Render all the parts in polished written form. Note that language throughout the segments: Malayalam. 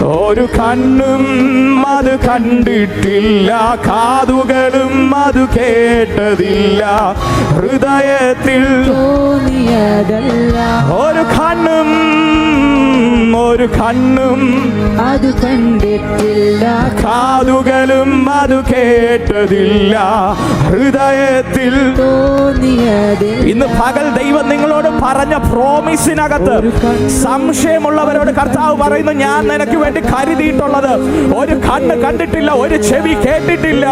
ഒരു കണ്ണും അത് കണ്ടിട്ടില്ല, കാതുകളും അത് കേട്ടതില്ല, ഹൃദയത്തിൽ തോന്നിയതല്ല. ഒരു കണ്ണും അത് കണ്ടിട്ടില്ല, കാതുകളും അത് കേട്ടതില്ല, ഹൃദയത്തിൽ തോന്നിയതില്ല. ഇന്ന് പകൽ ദൈവം നിങ്ങളോട് പറഞ്ഞ പ്രോമിസിനകത്ത് സംശയമുള്ളവരോട് കർത്താവ് പറയുന്നു, ഞാൻ നിനക്ക് വേണ്ടി കരുതിയിട്ടുള്ളത് ഒരു കണ്ണ് കണ്ടിട്ടില്ല, ഒരു ചെവി കേട്ടിട്ടില്ല,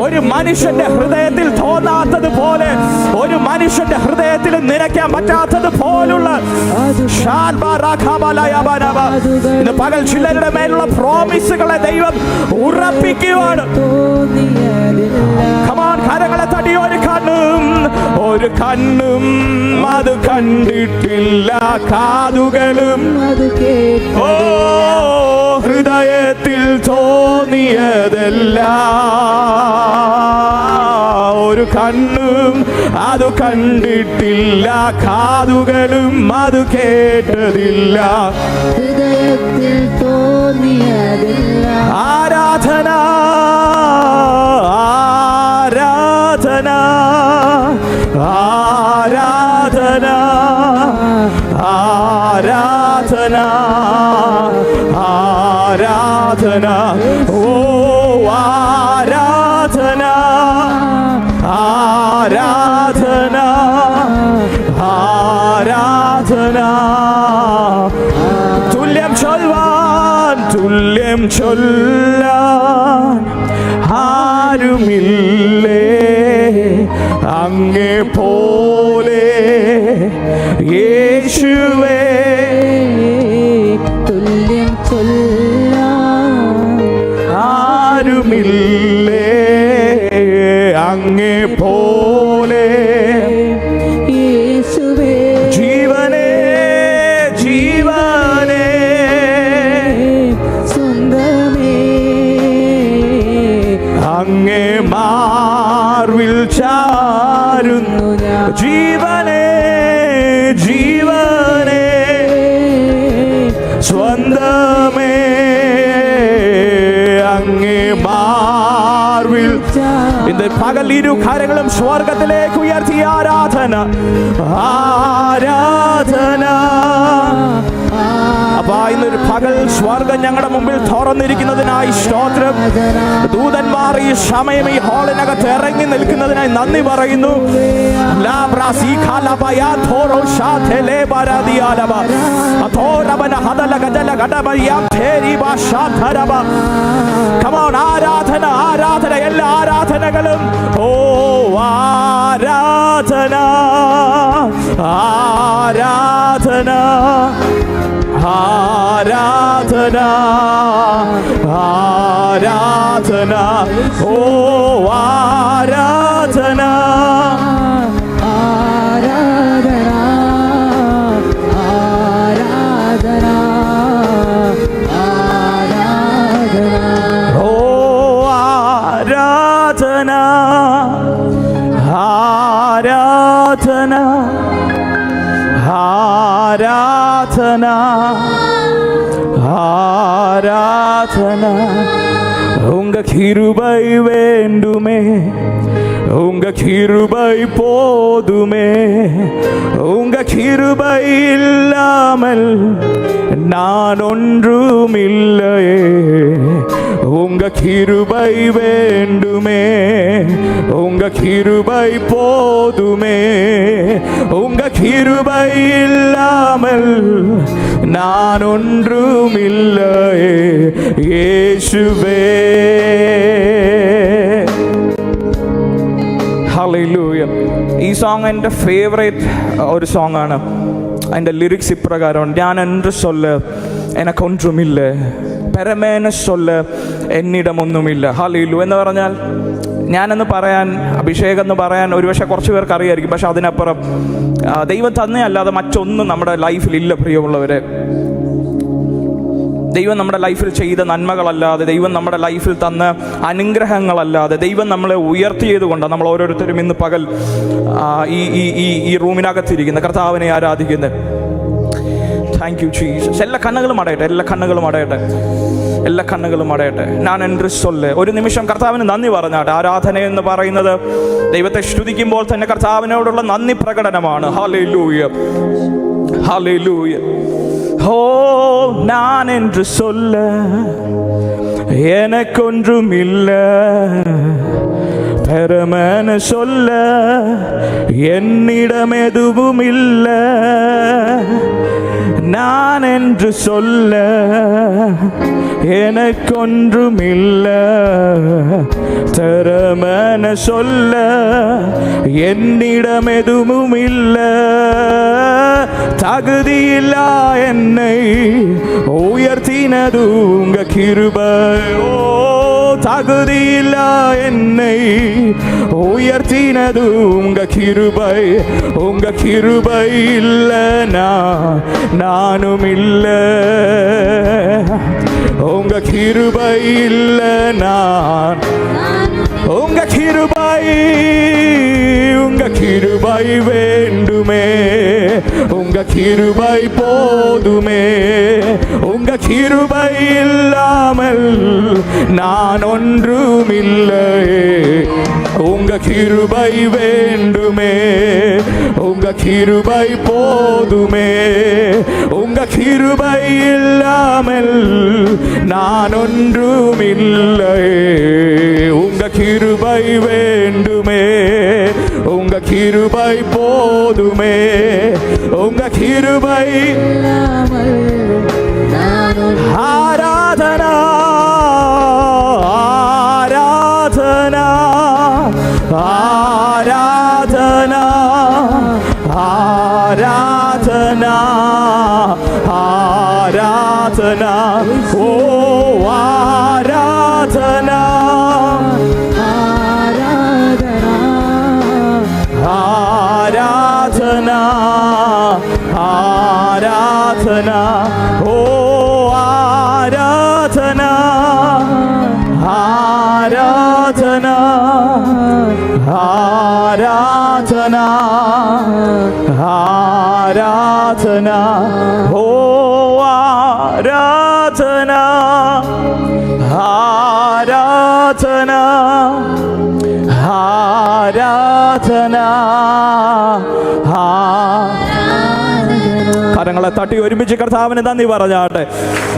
ഒരു മനുഷ്യന്റെ ഹൃദയത്തിൽ തോന്നാത്തതുപോലെ, ഒരു മനുഷ്യന്റെ ഹൃദയത്തിൽ നിരക്കാൻ പറ്റാത്തത് പോലുള്ള ഇന്ന് പകൽ ചിലരുടെ മേലുള്ള പ്രോമിസുകളെ ദൈവം ഉറപ്പിക്കുവാണ്. കരങ്ങളെ തടി. ഒരു കണ്ണും അത് കണ്ടിട്ടില്ല, കാതുകളും ഓ ഹൃദയത്തിൽ തോന്നിയതല്ല. ഒരു കണ്ണും അത് കണ്ടിട്ടില്ല, കാതുകളും അത് കേട്ടതില്ല, ഹൃദയത്തിൽ തോന്നിയതില്ല. ആരാധന ആരാധന ആരാധന ആരാധന ആരാധന ഓ ആരാധന ആരാധന ആരാധന. തുല്യം ചൊല്ലാൻ തുല്യം ചൊല്ലാൻ ആരുമില്ലേ അങ്ങേ പോലെ യേശുവേ. തുല്യം ചൊല്ലാൻ ആരുമില്ലേ അങ്ങേ പോലെ യേശുവേ. ജീവനേ ജീവനേ സ്വന്തമേ അങ്ങേ മാർവിൽ ചാരുന്നു. ജീവനേ ജീവനേ സ്വന്തമേ അങ്ങേ മാർവിൽ. ഇന്ന് പകൽ ഇരു കരങ്ങളും സ്വർഗത്തിലേക്ക് ഉയർത്തി ആരാധന ആരാധന. അപ്പൊ ഇന്നൊരു പകൽ സ്വർഗം ഞങ്ങളുടെ മുമ്പിൽ തുറന്നിരിക്കുന്നതിനായി സ്തോത്രം. ദൂതന്മാർ ഈ സമയം ഈ ഹാളിനകത്ത് ഇറങ്ങി നിൽക്കുന്നതിനായി നന്ദി പറയുന്നു. ആരാധന ആരാധന എല്ലാ ആരാധനകളും ഓ ആരാധന ആരാധന ആരാധന ആരാധന ഓ ആരാധന ആരാധന ആരാധന ആരാധന ഓ ആരാധന ആരാധന ആരാധന ആരാധന. உங்க கிருபை வேண்டுமே, உங்க கிருபை போதுமே, உங்க கிருபை இல்லாமல் நான் ஒன்றுமில்லையே. உங்க கிருபை வேண்டுமே, உங்க கிருபை போதுமே, உங்க கிருபை இல்லாமல் நான் ஒன்றுமில்லையே യേശുവേ. ഹല്ലേലൂയ. ഈ സോങ് എൻ്റെ ഫേവറേറ്റ് ഒരു സോങ് ആണ്. അതിൻ്റെ ലിറിക്സ് ഇപ്രകാരം: ഞാൻ என்று சொல்ல எனக்கு ஒன்றுமில்லை, പരമേന சொல்ல എന്നിടം ഒന്നുമില്ല. ഹല്ലേലൂയ എന്ന് പറഞ്ഞാൽ ഞാനെന്ന് പറയാൻ, അഭിഷേകം എന്ന് പറയാൻ ഒരുപക്ഷെ കുറച്ച് പേർക്ക് അറിയായിരിക്കും. പക്ഷെ അതിനപ്പുറം ദൈവം തന്നെ അല്ലാതെ മറ്റൊന്നും നമ്മുടെ ലൈഫിലില്ല പ്രിയമുള്ളവരെ. ദൈവം നമ്മുടെ ലൈഫിൽ ചെയ്ത നന്മകളല്ലാതെ, ദൈവം നമ്മുടെ ലൈഫിൽ തന്ന അനുഗ്രഹങ്ങളല്ലാതെ, ദൈവം നമ്മളെ ഉയർത്തിയതുകൊണ്ടാണ് നമ്മൾ ഓരോരുത്തരും ഇന്ന് പകൽ ഈ റൂമിനകത്തിരിക്കുന്ന കർത്താവിനെ ആരാധിക്കുന്നത്. Thank you Jesus. എല്ലാ കണ്ണുകളും അടയട്ടെ, എല്ലാ കണ്ണുകളും അടയട്ടെ, എല്ലാ കണ്ണുകളും അടയട്ടെ. ഞാൻ എൻ്റെ സൊല്ല് ഒരു നിമിഷം കർത്താവിന് നന്ദി പറഞ്ഞാട്ടെ. ആരാധന എന്ന് പറയുന്നത് ദൈവത്തെ സ്തുതിക്കുമ്പോൾ തന്നെ കർത്താവിനോടുള്ള നന്ദി പ്രകടനമാണ്. Hallelujah, hallelujah. ഓ நான் என்று சொல்ல எனக்கொன்றுமில்ல, பெருமன சொல்ல என்னிடம் எதுவும் இல்லை. நான் என்று சொல்ல எனக்கொன்றுமில்ல, பெருமன சொல்ல என்னிடம் எதுவும் இல்லை. தகுதியில்லா என்னை உயர்த்தினது உங்க கிருபை. ஓ தகுதியில்லா என்னை உயர்த்தினது உங்க கிருபை. உங்க கிருபை இல்லைனா நானும் இல்லை. உங்க கிருபை இல்லை நான், உங்க கிருபை, உங்க கிருபை வேண்டுமே, உங்க கிருபை போதுமே. உங்க கிருபை இல்லாமல் நான் ஒன்றுமில்லை. உங்க கிருபை வேண்டுமே, உங்க கிருபை போதுமே. உங்க கிருபை இல்லாமல் நான் ஒன்றுமில்லை. உங்க கிருபை வேண்டுமே, உங்க கிருபை போதுமே. உங்க கிருபை ஆராதனா, ஆராதனா, ஆராதனா, ஆராதனா, ஆராதனா. ஓ ஆராதனா, ஆராதனா, ஆராதனா. ஓ ஆராதனா, ஆராதனா, ஆராதனா, ஆராதனா. ஓ ஆராதனா, ஆராதனா, ആരാധന. കരങ്ങളെ തട്ടി ഒരുമിച്ച് കർത്താവിന് നന്ദി പറഞ്ഞാട്ടെ.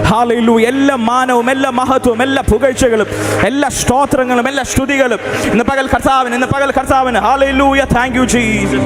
ഹല്ലേലൂയ. എല്ലാ മാനവും എല്ലാ മഹത്വവും എല്ലാ പുകഴ്ചകളും എല്ലാ സ്തോത്രങ്ങളും എല്ലാ സ്തുതികളും ഇന്ന് പകൽ കർത്താവിന്, ഇന്ന് പകൽ കർത്താവിന്. ഹല്ലേലൂയ. Thank you Jesus.